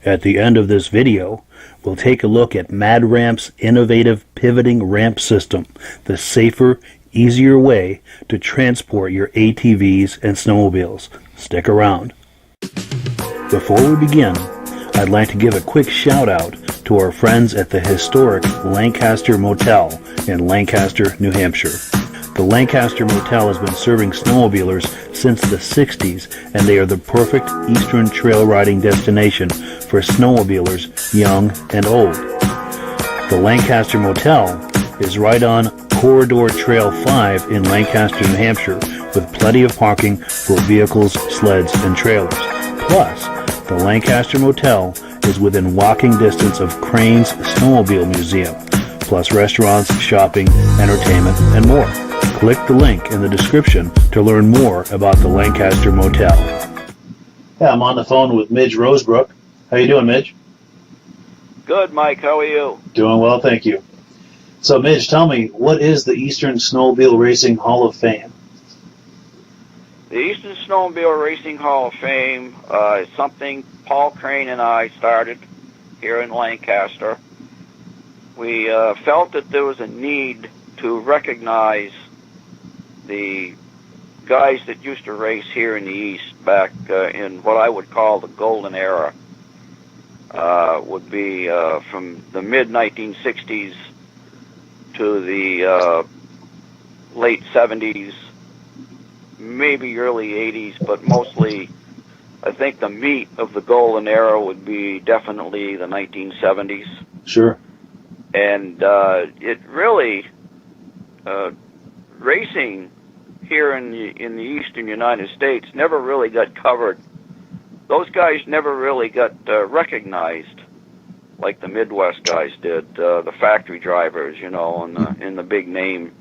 At the end of this video, we'll take a look at Mad Ramp's innovative pivoting ramp system, the safer, easier way to transport your ATVs and snowmobiles. Stick around. Before we begin, I'd like to give a quick shout out to our friends at the historic Lancaster Motel in Lancaster, New Hampshire. The Lancaster Motel has been serving snowmobilers since the 60s, and they are the perfect eastern trail riding destination for snowmobilers young and old. The Lancaster Motel is right on Corridor Trail 5 in Lancaster, New Hampshire, with plenty of parking for vehicles, sleds, and trailers. Plus, the Lancaster Motel is within walking distance of Crane's Snowmobile Museum, plus restaurants, shopping, entertainment, and more. Click the link in the description to learn more about the Lancaster Motel. Yeah, I'm on the phone with Midge Rosebrook. How you doing, Midge? Good, Mike. How are you? Doing well, thank you. So, Midge, tell me, what is the Eastern Snowmobile Racing Hall of Fame? The Eastern Snowmobile Racing Hall of Fame is something Paul Crane and I started here in Lancaster. We felt that there was a need to recognize the guys that used to race here in the East back in what I would call the golden era. Would be from the mid-1960s to the late 70s, maybe early 80s, but mostly I think the meat of the golden era would be definitely the 1970s. Sure. And it really, racing here in the eastern United States never really got covered. Those guys never really got recognized like the Midwest guys did, the factory drivers, you know, and the big name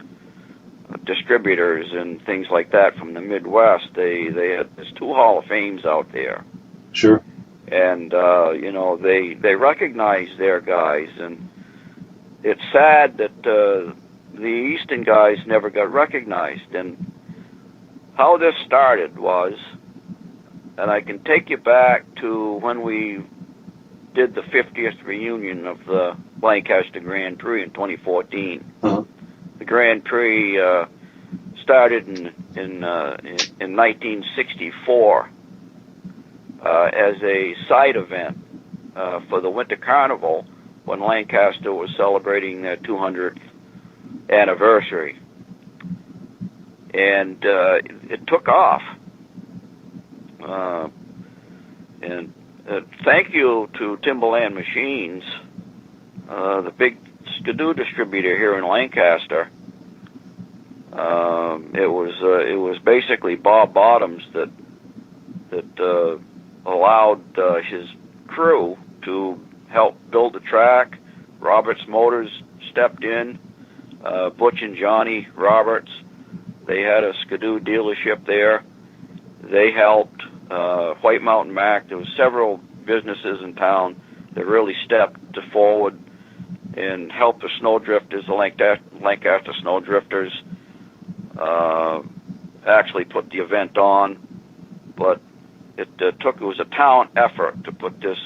distributors and things like that from the Midwest. They had there's two Hall of Fames out there. Sure. And you know, they recognize their guys, and it's sad that the Eastern guys never got recognized. And how this started was, and I can take you back to when we did the 50th reunion of the Lancaster Grand Prix in 2014. Uh-huh. The Grand Prix started in 1964 as a side event for the Winter Carnival when Lancaster was celebrating their 200th anniversary. And it took off. And thank you to Timberland Machines, the big Skidoo distributor here in Lancaster. It was basically Bob Bottoms that that allowed his crew to help build the track. Roberts Motors stepped in. Butch and Johnny Roberts, they had a Skidoo dealership there. They helped. White Mountain Mac, there was several businesses in town that really stepped forward and helped the Snowdrifters, the Lancaster Snowdrifters, actually put the event on. But it was a town effort to put this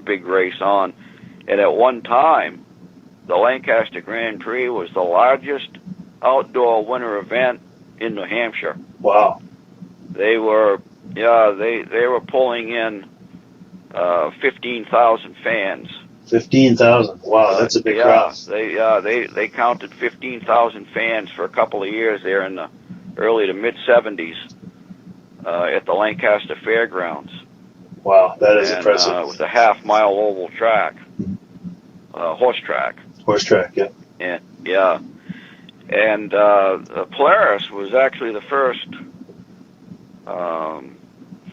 big race on. And at one time, the Lancaster Grand Prix was the largest outdoor winter event in New Hampshire. Wow. They were pulling in 15,000 fans. 15,000. Wow, that's a big crowd. They counted 15,000 fans for a couple of years there in the early to mid 70s at the Lancaster Fairgrounds. Wow, that is impressive. It was a half-mile oval track, horse track. Horse track, yeah. And Polaris was actually the first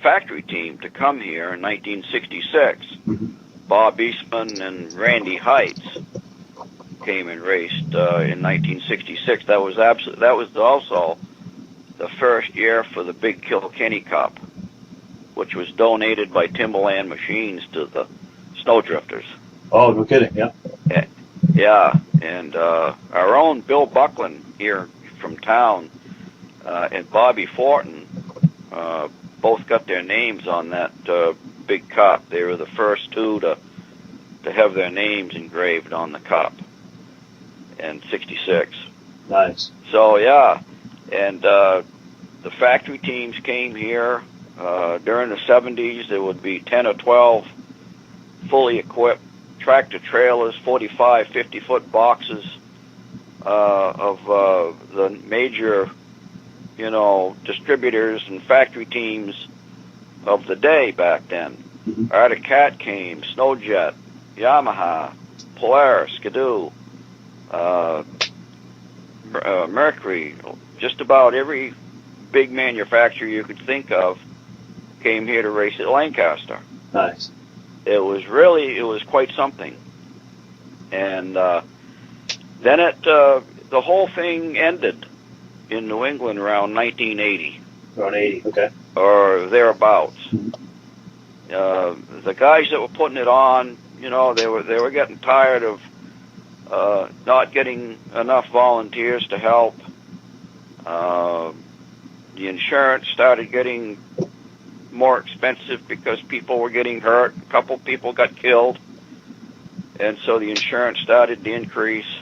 factory team to come here in 1966. Mm-hmm. Bob Eastman and Randy Heights came and raced in 1966. That was also the first year for the Big Kilkenny Cup, which was donated by Timberland Machines to the Snowdrifters. Oh, no kidding, yeah. Yeah, and our own Bill Buckland here from town and Bobby Fortin both got their names on that big cup. They were the first two to have their names engraved on the cup in '66. Nice. So yeah, and the factory teams came here during the '70s. There would be 10 or 12 fully equipped tractor trailers, 45, 50-foot boxes of the major, distributors and factory teams of the day back then. Mm-hmm. Arctic Cat came, Snowjet, Yamaha, Polaris, Skidoo, Mercury, just about every big manufacturer you could think of came here to race at Lancaster. Nice. It was quite something. And then the whole thing ended in New England around 1980. Around 80, okay. Or thereabouts. Mm-hmm. The guys that were putting it on, they were getting tired of not getting enough volunteers to help. The insurance started getting more expensive because people were getting hurt. A couple people got killed. And so the insurance started to increase.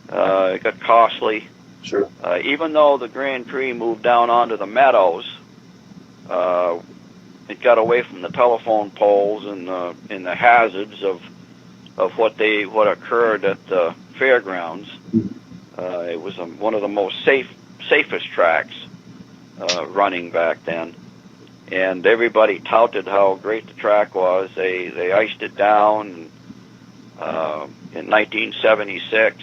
It got costly. Sure. Even though the Grand Prix moved down onto the meadows, it got away from the telephone poles and the hazards of what occurred at the fairgrounds. It was one of the most safest tracks running back then. And everybody touted how great the track was. They iced it down. In 1976,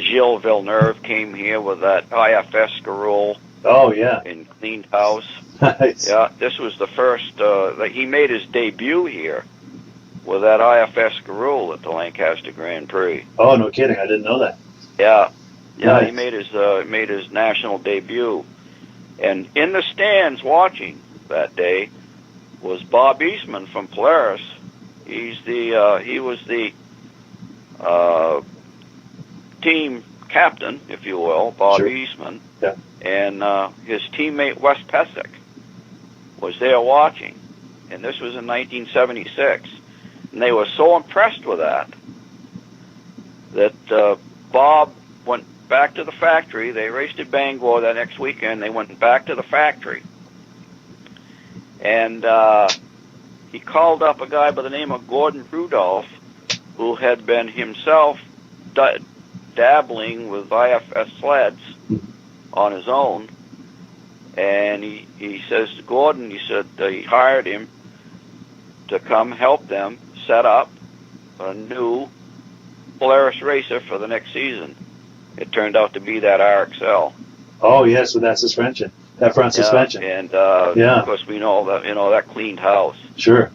Gilles Villeneuve came here with that IFS Scarole. Oh, yeah. In cleaned house. Nice. Yeah, this was the first. He made his debut here with that IFS Scarole at the Lancaster Grand Prix. Oh, no kidding. I didn't know that. Yeah. Nice. He made his national debut. And in the stands watching that day was Bob Eastman from Polaris. He was the team captain, if you will, Bob Sure. Eastman. Yeah. And his teammate Wes Pesic was there watching. And this was in 1976. And they were so impressed with that Bob went back to the factory. They raced at Bangor that next weekend. They went back to the factory. And he called up a guy by the name of Gordon Rudolph, who had been himself dabbling with IFS sleds on his own. And he says to Gordon, he hired him to come help them set up a new Polaris racer for the next season. It turned out to be that RXL. Oh, yes, with that suspension. That front suspension. And Yeah. of course we know that that cleaned house. Sure.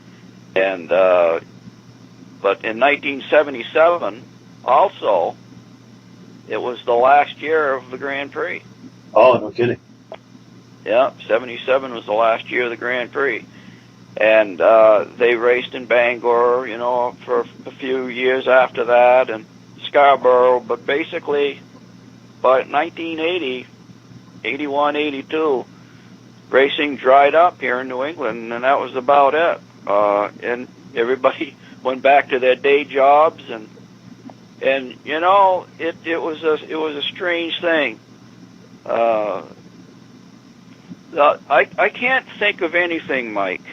And but in 1977, also, it was the last year of the Grand Prix. Oh, no kidding. Yeah, 77 was the last year of the Grand Prix. And they raced in Bangor, for a few years after that, and Scarborough. But basically, by 1980, 81, 82, racing dried up here in New England, and that was about it. And everybody went back to their day jobs, and it was a strange thing. I can't think of anything, Mike,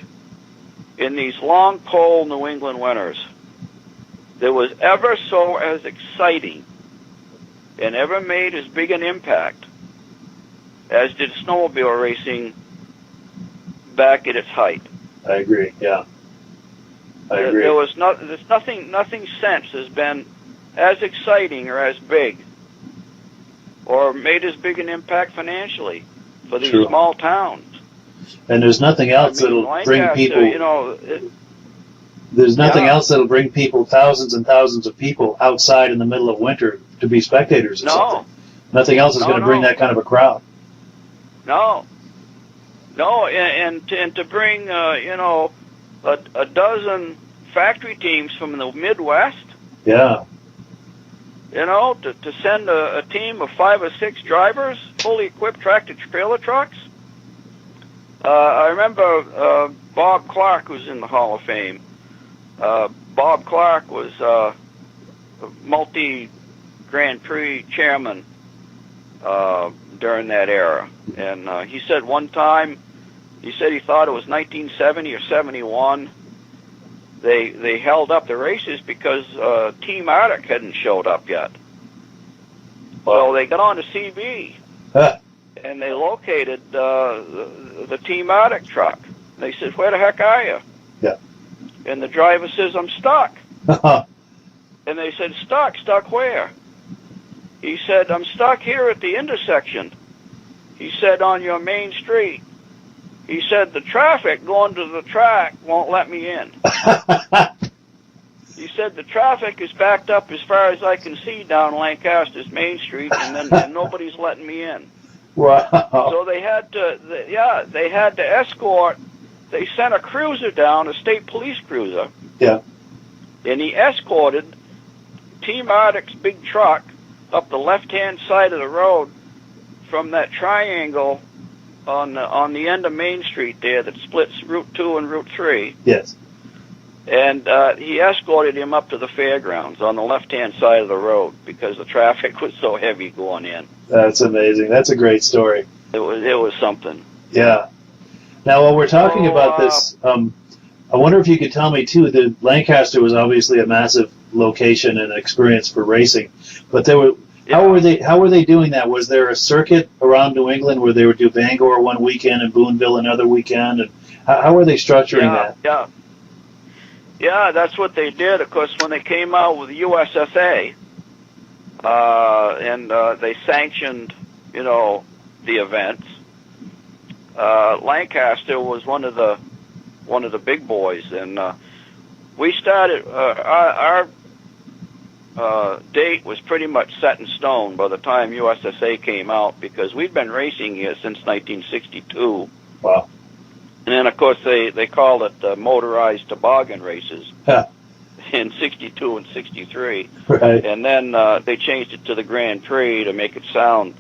in these long, cold New England winters that was ever so as exciting and ever made as big an impact as did snowmobile racing back at its height. I agree. Yeah. I agree. There's nothing since has been as exciting or as big or made as big an impact financially for these True. small towns. And there's nothing else that'll bring people. There's nothing else that'll bring people, thousands and thousands of people, outside in the middle of winter to be spectators of something. Nothing else is going to bring that kind of a crowd. No, and to bring a dozen factory teams from the Midwest. Yeah. To send a team of 5 or 6 drivers, fully equipped tractor-trailer trucks. I remember Bob Clark was in the Hall of Fame. Bob Clark was a multi-Grand Prix chairman during that era. And he said one time, he thought it was 1970 or 71, they held up the races because Team Arctic hadn't showed up yet. So they got on to CB, and they located the Team Arctic truck. They said, "Where the heck are you?" Yeah. And the driver says, "I'm stuck." And they said, "Stuck? Stuck where?" He said, "I'm stuck here at the intersection." He said, "On your main street." He said, "The traffic going to the track won't let me in." He said, "The traffic is backed up as far as I can see down Lancaster's Main Street, and nobody's letting me in." Wow. So they had to escort. They sent a cruiser down, a state police cruiser. Yeah. And he escorted Team Arctic's big truck up the left-hand side of the road from that triangle on the end of Main Street there that splits Route 2 and Route 3. Yes. And he escorted him up to the fairgrounds on the left-hand side of the road because the traffic was so heavy going in. That's amazing. That's a great story. It was something. Yeah. Now, while we're talking about this, I wonder if you could tell me, too, that Lancaster was obviously a massive location and experience for racing, but there were... Yeah. How were they doing that? Was there a circuit around New England where they would do Bangor one weekend and Boonville another weekend? And how were they structuring that? Yeah, that's what they did. Of course, when they came out with the USSA, and they sanctioned, the events, Lancaster was one of the big boys, and we started our date was pretty much set in stone by the time USSA came out because we'd been racing here since 1962. Wow. And then, of course, they called it motorized toboggan races in 62 and 63. Right. And then they changed it to the Grand Prix to make it sound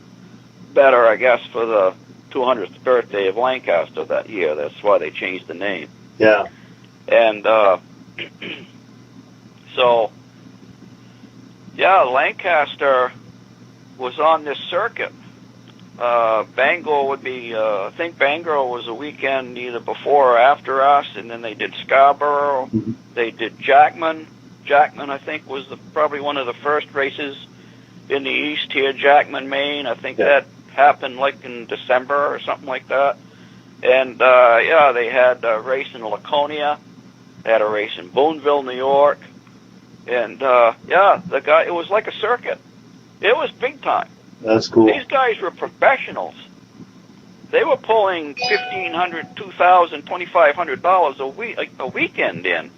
better, I guess, for the 200th birthday of Lancaster that year. That's why they changed the name. Yeah. And so... Yeah, Lancaster was on this circuit. Bangor would be, I think Bangor was a weekend either before or after us, and then they did Scarborough. Mm-hmm. They did Jackman. Jackman, I think, was probably one of the first races in the east here, Jackman, Maine. I think that happened like in December or something like that. And, they had a race in Laconia. They had a race in Boonville, New York. And, it was like a circuit. It was big time. That's cool. These guys were professionals. they were pulling $1,500, $2,000, $2,500 a weekend in.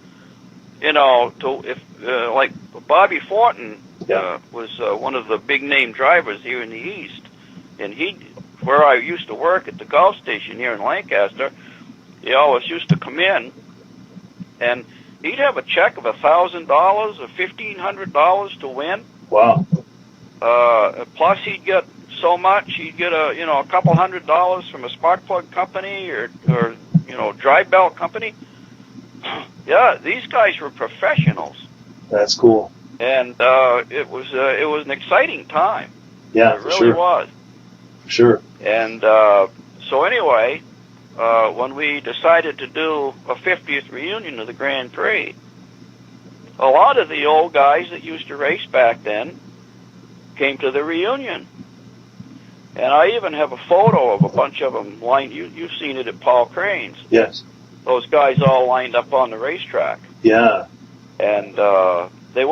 You know, like Bobby Fortin was one of the big name drivers here in the East, and where I used to work at the Gulf Station here in Lancaster, he always used to come in, and he'd have a check of $1,000 or $1,500 to win. Wow. Plus he'd get so much, he'd get a couple $100 from a spark plug company or drive belt company. Yeah, these guys were professionals. That's cool. And it was an exciting time. Yeah, it really was. For sure. And so anyway, when we decided to do a 50th reunion of the Grand Prix, a lot of the old guys that used to race back then came to the reunion. And I even have a photo of a bunch of them lined. You've seen it at Paul Crane's. Yes. Those guys all lined up on the racetrack. Yeah. And they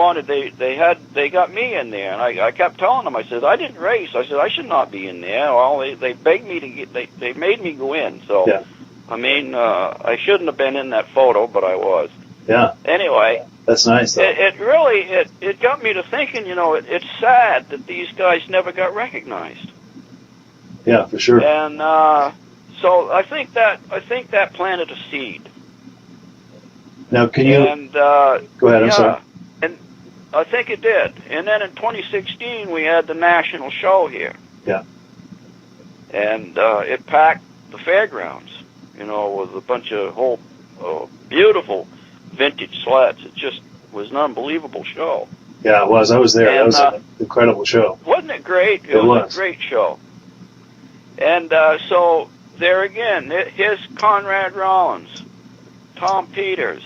got me in there, and I kept telling them, I said, I didn't race. I said, I should not be in there. Well, they begged me to they made me go in. So, yeah. I mean, I shouldn't have been in that photo, but I was. Yeah. Anyway. That's nice, though. It really got me to thinking, it's sad that these guys never got recognized. Yeah, for sure. And so I think that planted a seed. Now, can you... And, go ahead, I'm sorry. And I think it did. And then in 2016, we had the national show here. Yeah. And it packed the fairgrounds, with a bunch of whole beautiful vintage sleds. It just was an unbelievable show. Yeah, it was. I was there. That was an incredible show. Wasn't it great? It was a great show. And so there again, here's Conrad Rollins, Tom Peters,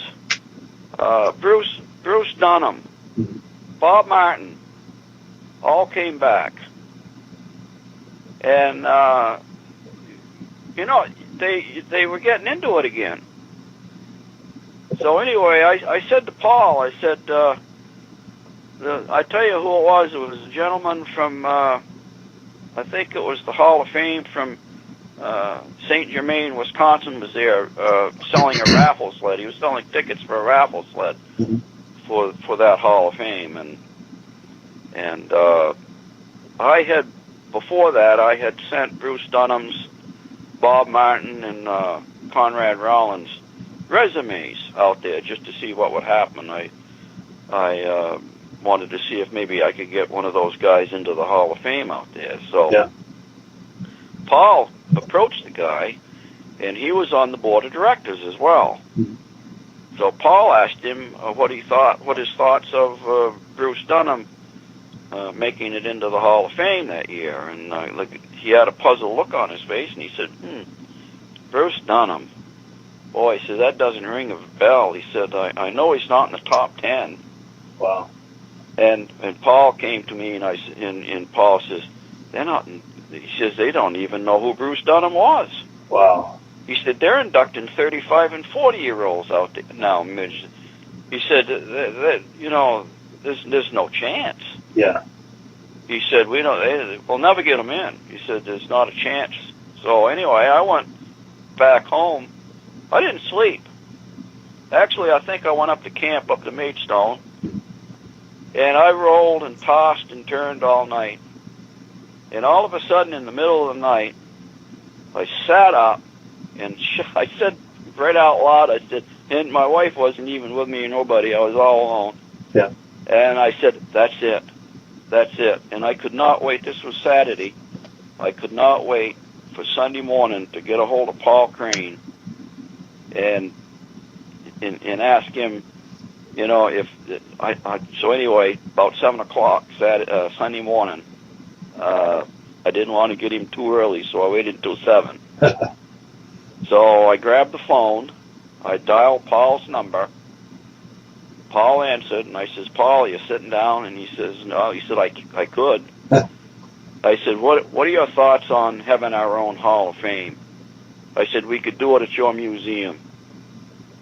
Bruce Dunham, Bob Martin, all came back. And they were getting into it again. So anyway, I said to Paul, I said, I tell you who it was. It was a gentleman from, I think it was the Hall of Fame from St. Germain, Wisconsin, was there selling a raffle sled. He was selling tickets for a raffle sled for that Hall of Fame. And I had, before that, I had sent Bruce Dunham's, Bob Martin, and Conrad Rollins resumes out there just to see what would happen. I wanted to see if maybe I could get one of those guys into the Hall of Fame out there. So Paul approached the guy, and he was on the board of directors as well. So Paul asked him what his thoughts of Bruce Dunham making it into the Hall of Fame that year. And he had a puzzled look on his face, and he said, Bruce Dunham. Boy, he said, that doesn't ring a bell. He said, I know he's not in the top 10. Wow. And Paul came to me, and Paul says, they're not. He says they don't even know who Bruce Dunham was. Wow. He said they're inducting 35 and 40-year-olds out there now, Midge. He said there's no chance. Yeah. He said we'll never get them in. He said there's not a chance. So anyway, I went back home. I didn't sleep. Actually, I think I went up to camp up to Maidstone, and I rolled and tossed and turned all night. And all of a sudden, in the middle of the night, I sat up, and I said right out loud, I said, and my wife wasn't even with me or nobody, I was all alone. Yeah. And I said, that's it. That's it. And I could not wait. This was Saturday. I could not wait for Sunday morning to get a hold of Paul Crane and ask him, so anyway, about 7 o'clock Sunday morning, I didn't want to get him too early, so I waited until 7. So I grabbed the phone, I dialed Paul's number. Paul answered, and I says, Paul, you sitting down? And he says, no. He said, I could. I said, what are your thoughts on having our own Hall of Fame? I said, we could do it at your museum.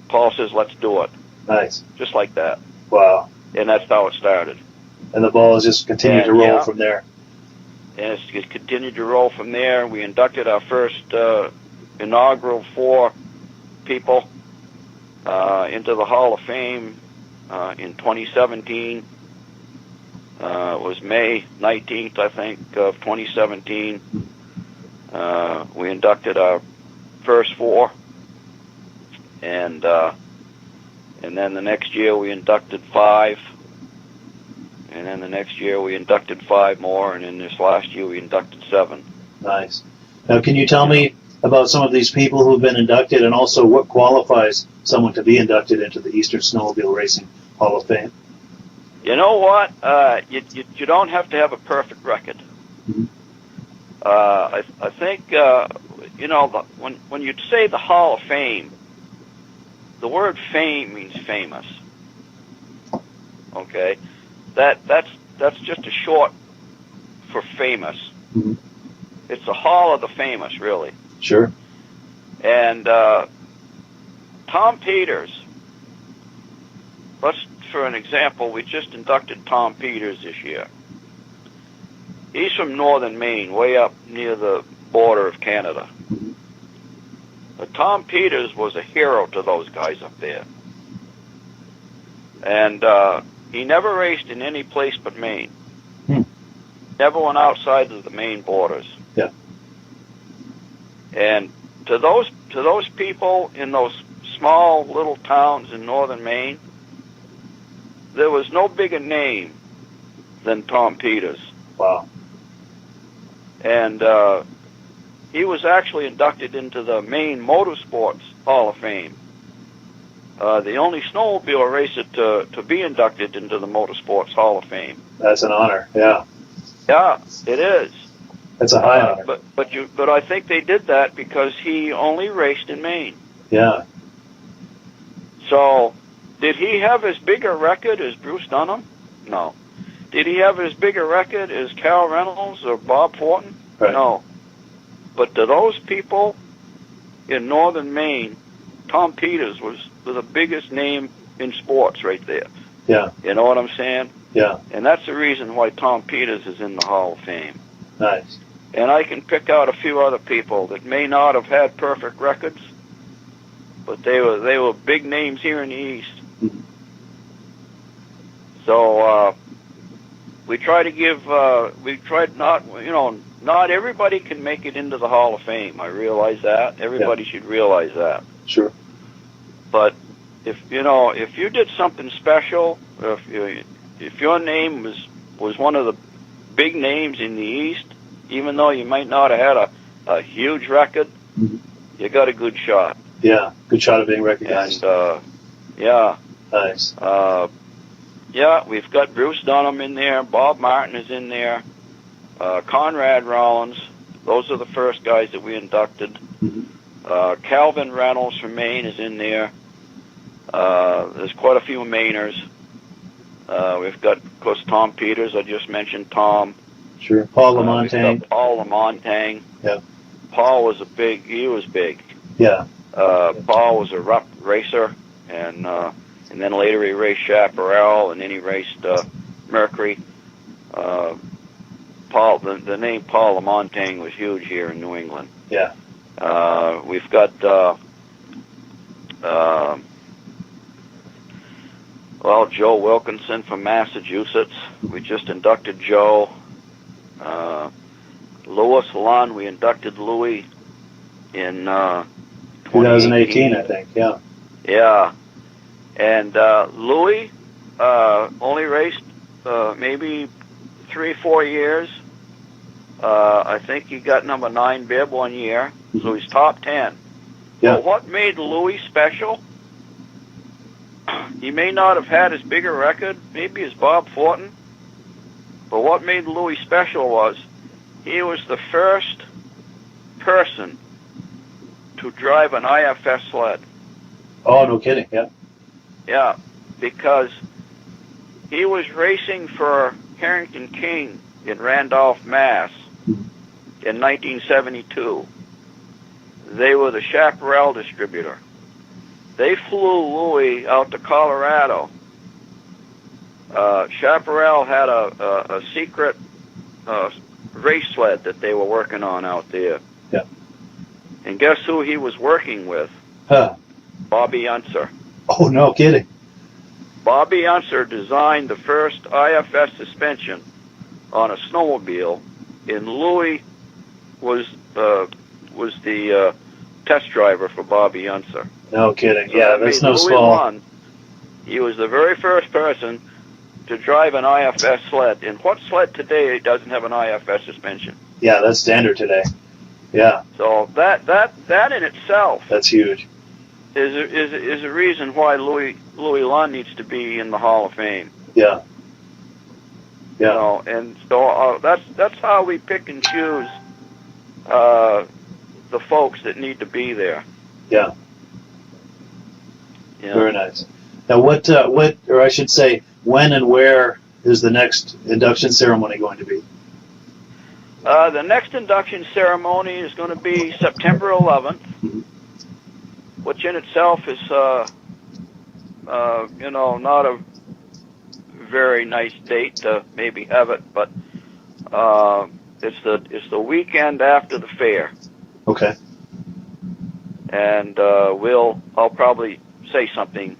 Paul says, let's do it. Nice. Just like that. Wow. And that's how it started. And the ball has just continued to roll from there. and it's continued to roll from there. We inducted our first inaugural 4 people into the Hall of Fame in 2017. It was May 19th, I think, of 2017. We inducted our first 4, and then the next year we inducted 5, and then the next year we inducted 5 more, and in this last year we inducted 7. Nice. Now, can you tell me about some of these people who've been inducted, and also what qualifies someone to be inducted into the Eastern Snowmobile Racing Hall of Fame? You know what? You don't have to have a perfect record. Mm-hmm. I think when you say the Hall of Fame, the word fame means famous. Okay, that's just a short for famous. Mm-hmm. It's the Hall of the Famous, really. Sure. And Tom Peters. For an example, we just inducted Tom Peters this year. He's from northern Maine, way up near the border of Canada. Mm-hmm. But Tom Peters was a hero to those guys up there. And he never raced in any place but Maine. Never went outside of the Maine borders. Yeah. And to those people in those small little towns in northern Maine, there was no bigger name than Tom Peters. Wow. And he was actually inducted into the Maine Motorsports Hall of Fame. The only snowmobile racer to be inducted into the Motorsports Hall of Fame. That's an honor, yeah. Yeah, it is. That's a high honor. But I think they did that because he only raced in Maine. Yeah. So, did he have as big a record as Bruce Dunham? No. Did he have as big a record as Cal Reynolds or Bob Fortin? Right. No. But to those people in northern Maine, Tom Peters was the biggest name in sports right there. Yeah. You know what I'm saying? Yeah. And that's the reason why Tom Peters is in the Hall of Fame. Nice. And I can pick out a few other people that may not have had perfect records, but they were big names here in the East. Mm-hmm. So we try to give, not everybody can make it into the Hall of Fame. I realize that. Everybody should realize that. Sure. But if you did something special, if your name was one of the big names in the East, even though you might not have had a huge record, mm-hmm. you got a good shot. Yeah, good shot of being recognized. And yeah. Nice. Yeah, we've got Bruce Dunham in there. Bob Martin is in there. Conrad Rollins. Those are the first guys that we inducted. Mm-hmm. Calvin Reynolds from Maine is in there. There's quite a few Mainers. We've got, of course, Tom Peters. I just mentioned Tom. Sure. Paul Lamontagne. Paul Lamontagne. Yeah. Paul was he was big. Yeah. Paul was a rough racer, and then later he raced Chaparral, and then he raced Mercury. The name Paul Lamontagne was huge here in New England. Yeah. We've got Joe Wilkinson from Massachusetts. We just inducted Joe. Louis Lunn, we inducted Louis in 2018, I think. Yeah. Yeah. And Louis only raced maybe 3-4 years. I think he got number 9 bib one year, so he's top 10. Yeah. But what made Louis special? He may not have had as big a record, maybe as Bob Fortin, but what made Louis special was he was the first person to drive an IFS sled. Oh, no kidding, yeah. Yeah, because he was racing for Harrington King in Randolph, Mass. in 1972. They were the Chaparral distributor. They flew Louis out to Colorado. Chaparral had a secret race sled that they were working on out there. Yeah. And guess who he was working with? Huh. Bobby Unser. Oh, no kidding. Bobby Unser designed the first IFS suspension on a snowmobile, and Louis was the test driver for Bobby Unser. No kidding. So yeah, that's no Louis small. Lund, he was the very first person to drive an IFS sled. And what sled today doesn't have an IFS suspension? Yeah, that's standard today. Yeah. So that in itself, that's huge. Is a reason why Louis Lund needs to be in the Hall of Fame. Yeah. Yeah. You know, and so that's how we pick and choose the folks that need to be there. Yeah. Yeah. Very nice. Now, what, or I should say, when and where is the next induction ceremony going to be? The next induction ceremony is going to be September 11th, which in itself is, not a very nice date to maybe have it, but it's the weekend after the fair. Okay. And I'll probably say something,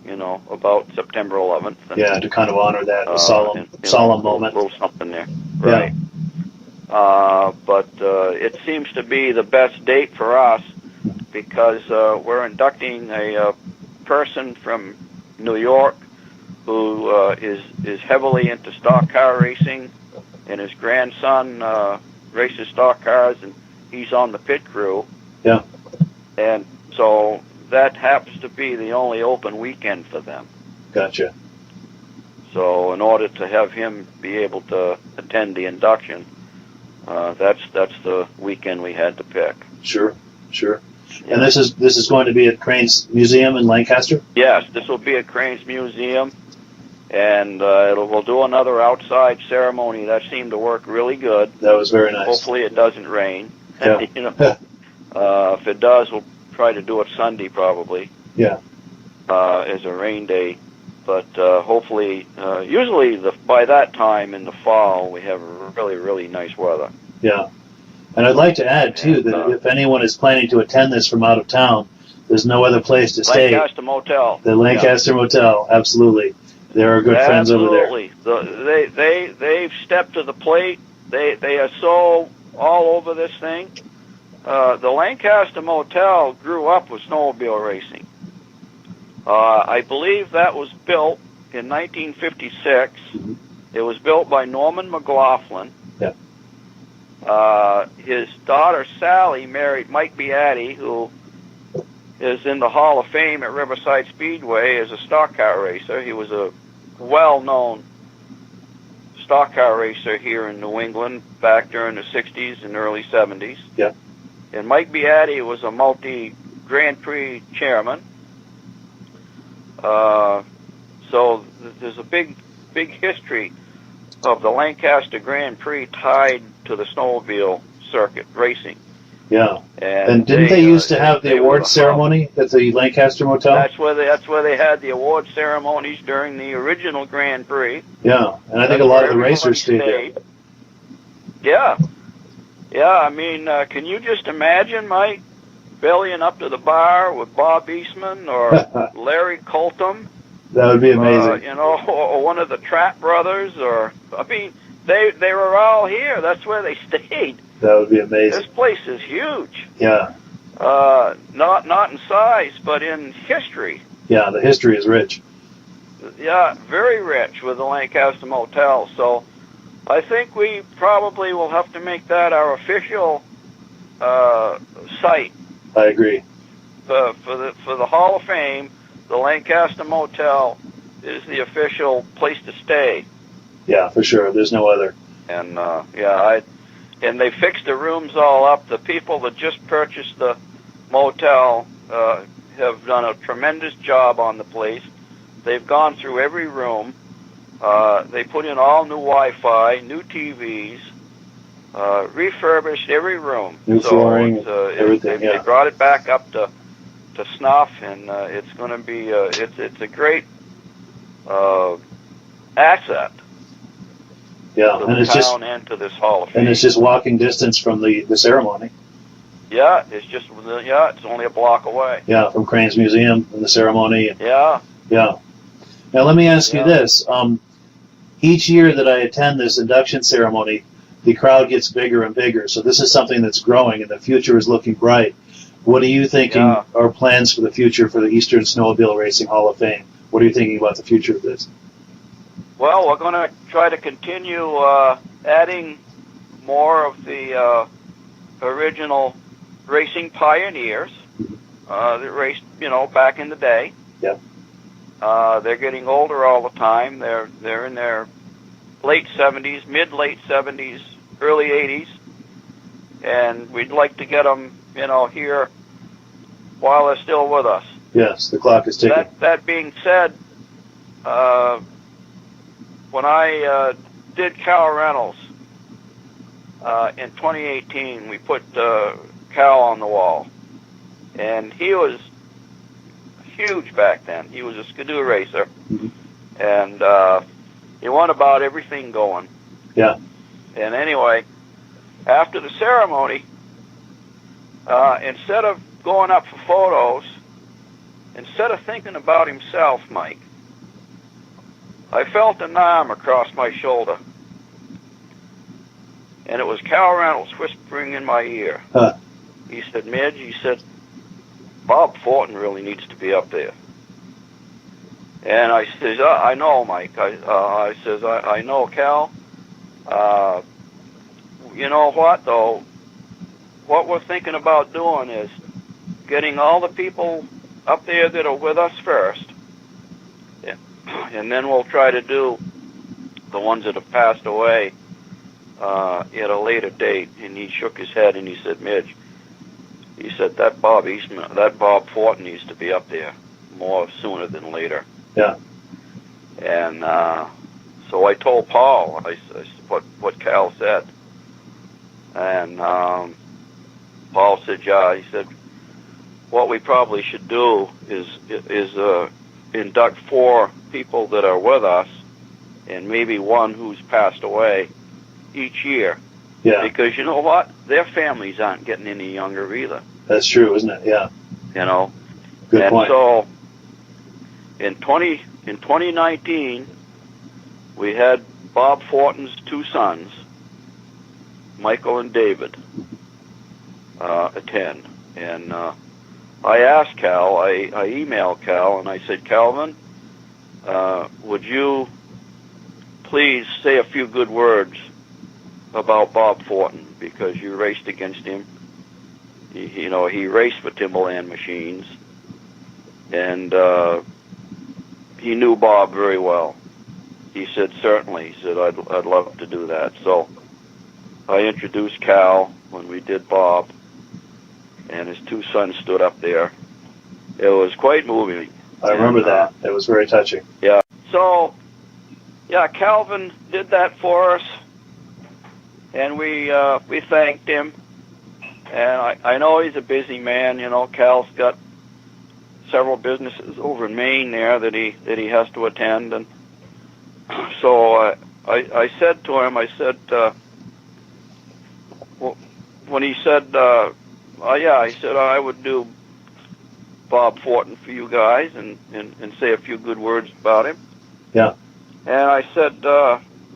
about September 11th. And, yeah, to kind of honor that solemn moment. A little something there, right? Yeah. But it seems to be the best date for us because we're inducting a person from New York who is heavily into stock car racing, and his grandson races stock cars, and he's on the pit crew. Yeah. And so that happens to be the only open weekend for them. Gotcha. So in order to have him be able to attend the induction, that's the weekend we had to pick. Sure. Yeah. And this is going to be at Crane's Museum in Lancaster? Yes, this will be at Crane's Museum, and we'll do another outside ceremony. That seemed to work really good. That was very nice. Hopefully it doesn't rain. Yeah. If it does, we'll try to do it Sunday probably. Yeah. As a rain day. But hopefully, usually by that time in the fall, we have really, really nice weather. Yeah. And I'd like to add, too, that if anyone is planning to attend this from out of town, there's no other place to stay. Lancaster Motel. The Lancaster Motel, absolutely. There are good friends over there. Absolutely. They've stepped to the plate. They are so all over this thing. The Lancaster Motel grew up with snowmobile racing. I believe that was built in 1956. Mm-hmm. It was built by Norman McLaughlin. Yeah. His daughter Sally married Mike Beatty, who is in the Hall of Fame at Riverside Speedway as a stock car racer. He was a well-known stock car racer here in New England back during the 60s and early 70s. Yeah. And Mike Beatty was a multi-Grand Prix chairman. So there's a big history of the Lancaster Grand Prix tied to the snowmobile circuit racing. Yeah. And didn't they used to have the award ceremony at the Lancaster Motel? That's where they had the award ceremonies during the original Grand Prix. Yeah, and I think a lot of the racers stayed there. Yeah. Yeah, I mean, can you just imagine, Mike, bellying up to the bar with Bob Eastman or Larry Coltham? That would be amazing. Or one of the Trapp brothers, they were all here. That's where they stayed. That would be amazing. This place is huge. Yeah. Not in size, but in history. Yeah, the history is rich. Yeah, very rich with the Lancaster Motel. So I think we probably will have to make that our official site. I agree. For the Hall of Fame, the Lancaster Motel is the official place to stay. Yeah, for sure. There's no other. And and they fixed the rooms all up. The people that just purchased the motel have done a tremendous job on the place. They've gone through every room. They put in all new Wi-Fi, new TVs, refurbished every room. New flooring, everything. They brought it back up to snuff, and it's going to be it's a great asset. Yeah, to and the it's town and to this Hall of Fame. And it's just walking distance from the ceremony. Yeah, it's only a block away. Yeah, from Crane's Museum and the ceremony. Yeah. Yeah. Now let me ask you this. Each year that I attend this induction ceremony, the crowd gets bigger and bigger. So this is something that's growing and the future is looking bright. What are you thinking are plans for the future for the Eastern Snowmobile Racing Hall of Fame? What are you thinking about the future of this? Well, we're going to try to continue adding more of the original racing pioneers that raced, back in the day. Yeah. They're getting older all the time. They're in their late 70s, mid-late 70s, early 80s, and we'd like to get them, here while they're still with us. Yes, the clock is ticking. That being said, when I did Cal Reynolds in 2018, we put Cal on the wall, and he was huge back then. He was a skidoo racer, and he won about everything going. Yeah. And anyway, after the ceremony, instead of going up for photos, instead of thinking about himself, Mike, I felt an arm across my shoulder, and it was Cal Reynolds whispering in my ear. He said, Midge, he said, Bob Fortin really needs to be up there. And I says, I know, Mike. I says, I know, Cal. You know what, though? What we're thinking about doing is getting all the people up there that are with us first, and then we'll try to do the ones that have passed away at a later date. And he shook his head and he said, Midge, he said, that Bob Fortin needs to be up there more sooner than later. Yeah. And so I told Paul what Cal said, and Paul said, yeah. He said, what we probably should do is induct 4 people that are with us, and maybe one who's passed away each year. Yeah. Because you know what? Their families aren't getting any younger either. That's true, isn't it? Yeah. Good point. So in 2019, we had Bob Fortin's 2 sons, Michael and David, attend. And I asked Cal, I emailed Cal, and I said, Calvin, would you please say a few good words about Bob Fortin, because you raced against him. He raced for Timberland Machines, and he knew Bob very well. He said, certainly. He said, I'd love to do that. So I introduced Cal when we did Bob, and his 2 sons stood up there. It was quite moving. I remember that. It was very touching. Yeah. So, Calvin did that for us, and we thanked him. And I know he's a busy man. Cal's got several businesses over in Maine there that he has to attend, and so I said to him, I said, when he said, I said I would do Bob Fortin for you guys and say a few good words about him. Yeah. And I said,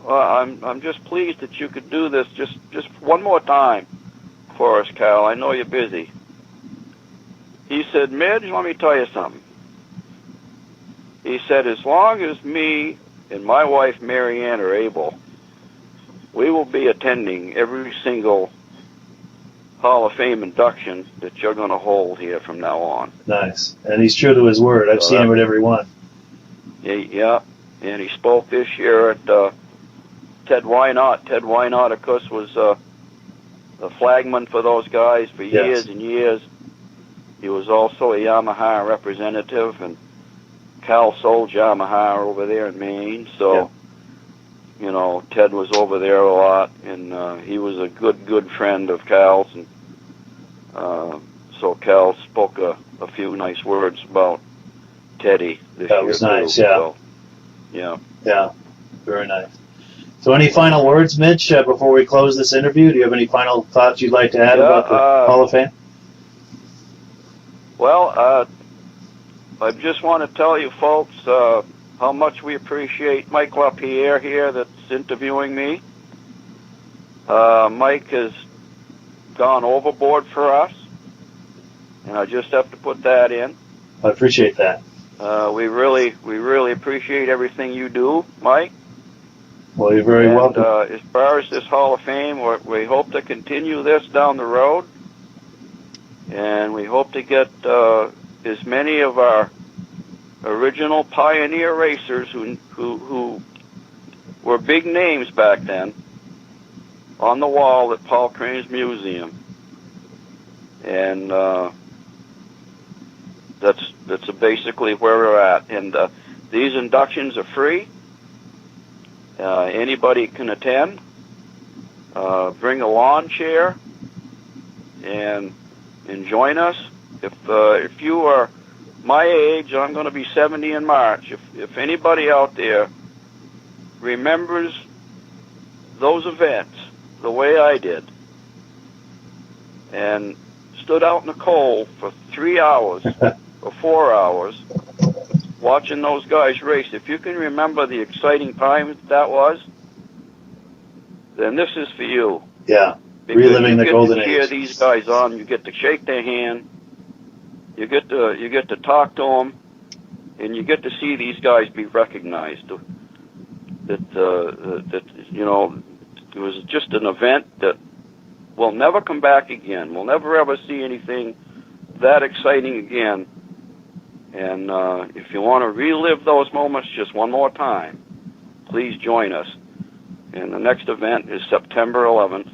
I'm just pleased that you could do this just one more time for us, Cal. I know you're busy. He said, Midge, let me tell you something. He said, as long as me and my wife Mary Ann are able, we will be attending every single Hall of Fame induction that you're going to hold here from now on. Nice. And he's true to his word. I've seen him at every one. Yeah. And he spoke this year at Ted Wynot. Ted Wynot, of course, was the flagman for those guys for years and years. He was also a Yamaha representative, and Cal sold Yamaha over there in Maine. So, Ted was over there a lot, and he was a good friend of Cal's. And so Cal spoke a few nice words about Teddy this year. That was nice, too. yeah. So, yeah. Yeah, very nice. So any final words, Mitch, before we close this interview? Do you have any final thoughts you'd like to add about the Hall of Fame? Well, I just want to tell you folks how much we appreciate Mike LaPierre here that's interviewing me. Mike has gone overboard for us, and I just have to put that in. I appreciate that. We really appreciate everything you do, Mike. Well, you're very welcome. As far as this Hall of Fame, we hope to continue this down the road, and we hope to get as many of our original pioneer racers who were big names back then on the wall at Paul Crane's museum. And that's basically where we're at. And these inductions are free. Anybody can attend. Bring a lawn chair and join us. If you are my age, I'm going to be 70 in March. If anybody out there remembers those events the way I did and stood out in the cold for 3 hours or 4 hours watching those guys race, if you can remember the exciting time that was, then this is for you. Yeah, because reliving the golden age. You get to cheer these guys on. You get to shake their hand. You get to talk to them, and you get to see these guys be recognized. That you know, it was just an event that will never come back again. We'll never ever see anything that exciting again. And if you want to relive those moments just one more time, please join us. And the next event is September 11th,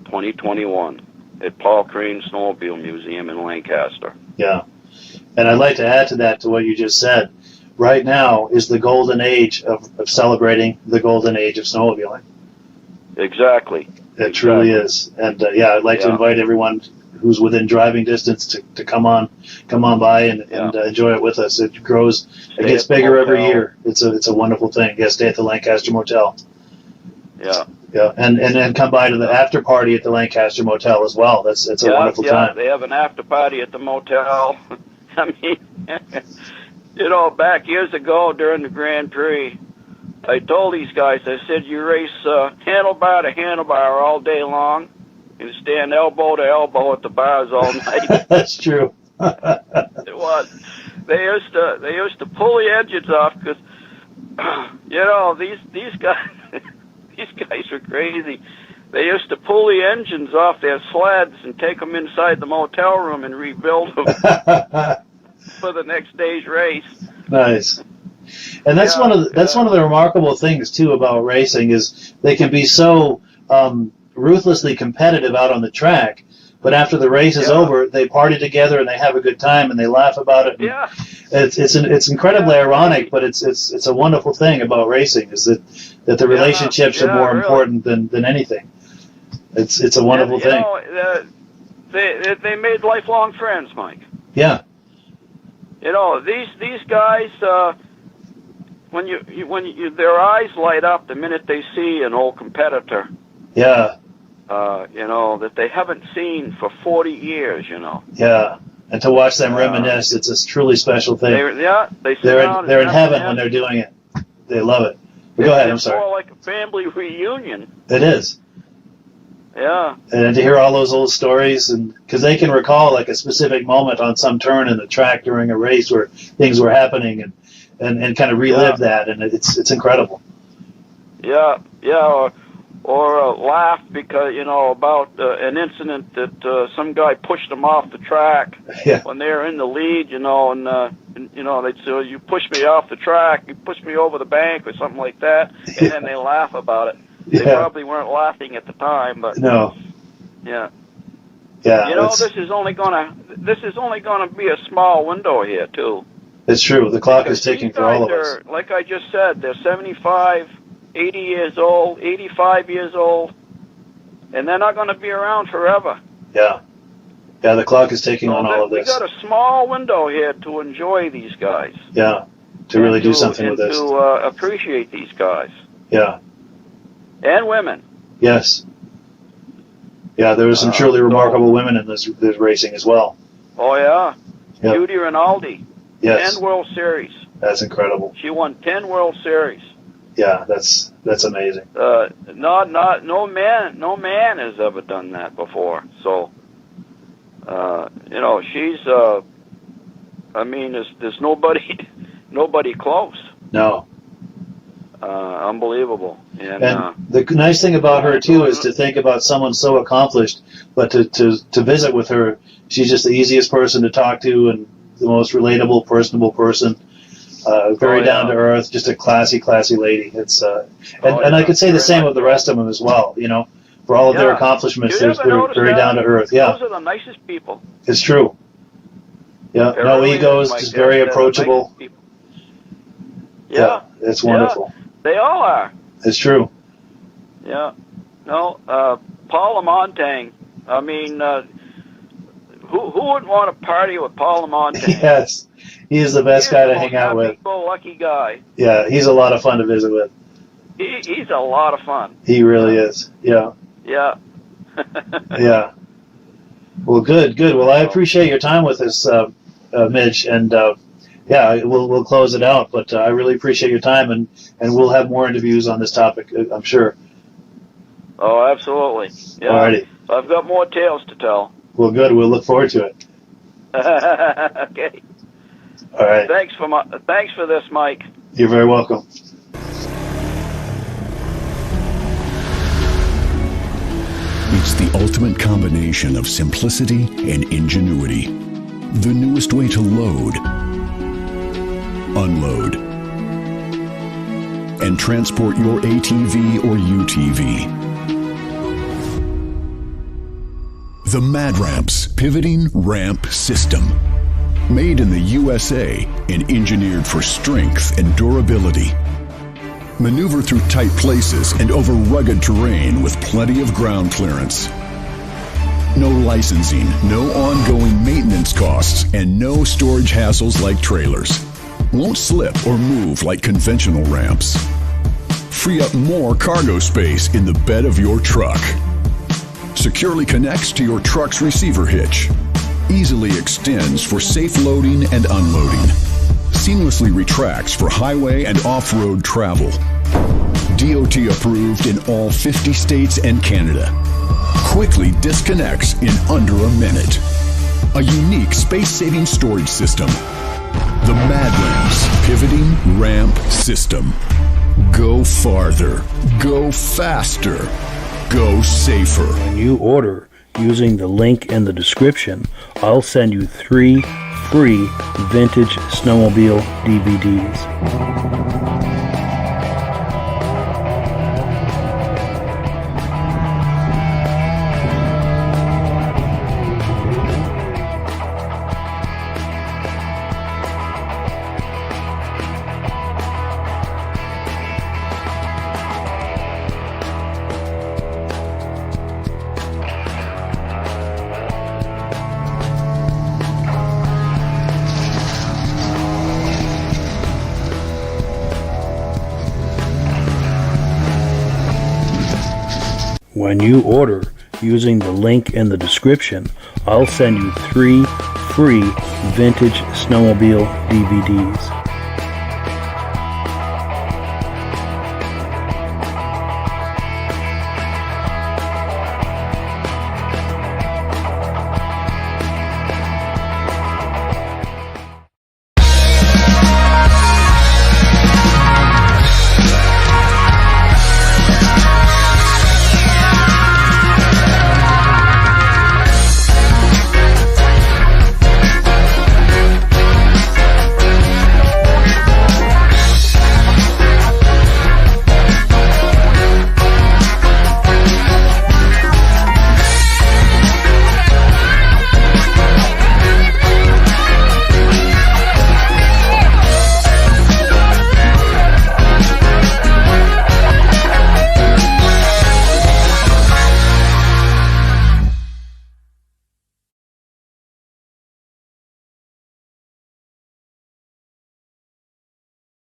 2021, at Paul Crane Snowmobile Museum in Lancaster. Yeah. And I'd like to add to that, to what you just said. Right now is the golden age of celebrating the golden age of snowmobiling. Exactly. It truly is. And yeah, I'd like to invite everyone who's within driving distance to come on by and enjoy it with us. It grows, it gets bigger every year. It's a wonderful thing. Yeah, stay at the Lancaster Motel. Yeah. Yeah, and come by to the after party at the Lancaster Motel as well. It's a wonderful time. They have an after party at the motel. I mean, you know, back years ago during the Grand Prix, I told these guys, I said, you race handlebar to handlebar all day long and stand elbow to elbow at the bars all night. That's true. It was. They used to pull the engines off because, you know, these guys. These guys are crazy. They used to pull the engines off their sleds and take them inside the motel room and rebuild them for the next day's race. Nice. And that's one of the remarkable things too about racing is they can be so ruthlessly competitive out on the track, but after the race is over, they party together and they have a good time and they laugh about it. Yeah. It's incredibly ironic, but it's a wonderful thing about racing is that the relationships are more important than anything. It's a wonderful thing. Know, they made lifelong friends, Mike. Yeah. You know, these guys when their eyes light up the minute they see an old competitor. Yeah. You know, that they haven't seen for 40 years, you know. Yeah. And to watch them reminisce, it's a truly special thing. They're in heaven when they're doing it. They love it. But go ahead, I'm sorry. It's more like a family reunion. It is. Yeah. And to hear all those old stories, and because they can recall like a specific moment on some turn in the track during a race where things were happening and kind of relive that, and it's incredible. Yeah, yeah. Or laugh because, you know, about an incident that some guy pushed them off the track when they were in the lead, you know, and you know, they'd say, you pushed me off the track, you pushed me over the bank or something like that, and then they laugh about it. They probably weren't laughing at the time, but no. Yeah. Yeah. You know, this is only gonna be a small window here too. It's true. The clock is ticking for all of us. Like I just said, they're 75, 80 years old, 85 years old, and they're not going to be around forever. Yeah. Yeah, the clock is ticking on all of this. We got a small window here to enjoy these guys. Yeah, to really do something with this. To appreciate these guys. Yeah. And women. Yes. Yeah, there were some truly remarkable women in this racing as well. Oh, yeah. Yep. Judy Rinaldi. Yes. 10 World Series. That's incredible. She won 10 World Series. Yeah, that's amazing. No man has ever done that before. So, she's, there's nobody close. No. Unbelievable. And the nice thing about her too is to think about someone so accomplished, but to visit with her, she's just the easiest person to talk to and the most relatable, personable person. Very down to earth, just a classy lady. It's and I could say the same of the rest of them as well. For all of their accomplishments, they're very down to earth. Yeah, those are the nicest people. It's true. Yeah, no egos, just very approachable. Nice yeah, it's wonderful. Yeah, they all are. It's true. Yeah. No, Paul LaMontagne. I mean, who wouldn't want to party with Paul LaMontagne? Yes. He's the best guy to hang out with. Lucky guy. Yeah, he's a lot of fun to visit with. He's a lot of fun. He really is. Yeah. Yeah. Yeah. Well, good. Well, I appreciate your time with us, Midge, and we'll close it out. But I really appreciate your time, and we'll have more interviews on this topic, I'm sure. Oh, absolutely. Yeah. Alrighty. I've got more tales to tell. Well, good. We'll look forward to it. Okay. All right. Thanks for this, Mike. You're very welcome. It's the ultimate combination of simplicity and ingenuity. The newest way to load, unload, and transport your ATV or UTV. The Mad Ramps Pivoting Ramp System. Made in the USA and engineered for strength and durability. Maneuver through tight places and over rugged terrain with plenty of ground clearance. No licensing, no ongoing maintenance costs, and no storage hassles like trailers. Won't slip or move like conventional ramps. Free up more cargo space in the bed of your truck. Securely connects to your truck's receiver hitch. Easily extends for safe loading and unloading. Seamlessly retracts for highway and off-road travel. DOT approved in all 50 states and Canada. Quickly disconnects in under a minute. A unique space-saving storage system. The Mad Ramps Pivoting Ramp System. Go farther. Go faster. Go safer. When you order using the link in the description, I'll send you 3 free Vintage Snowmobile DVDs. When you order using the link in the description, I'll send you 3 free Vintage Snowmobile DVDs.